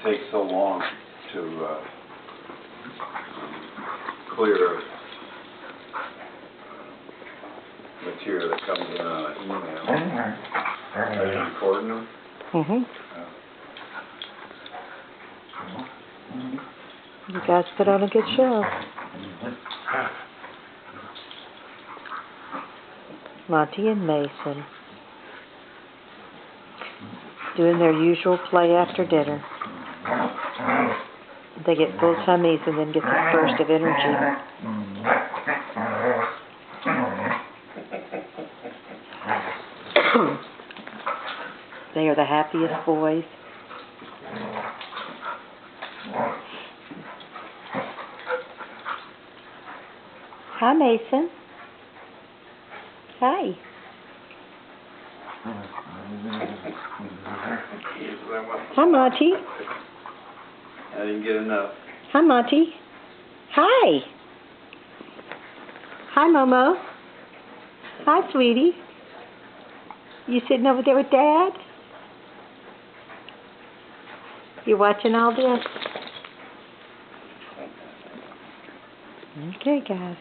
take so long to clear material that comes in on an email. Are you recording them? Mm-hmm. You guys put on a good show. Monty and Mason doing their usual play after dinner. They get full tummies and then get this burst of energy. They are the happiest boys. Hi, Mason. Hi. Hi, Monty. I didn't get enough. Hi, Monty. Hi. Hi, Momo. Hi, sweetie. You sitting over there with Dad? You watching all this? Okay, guys.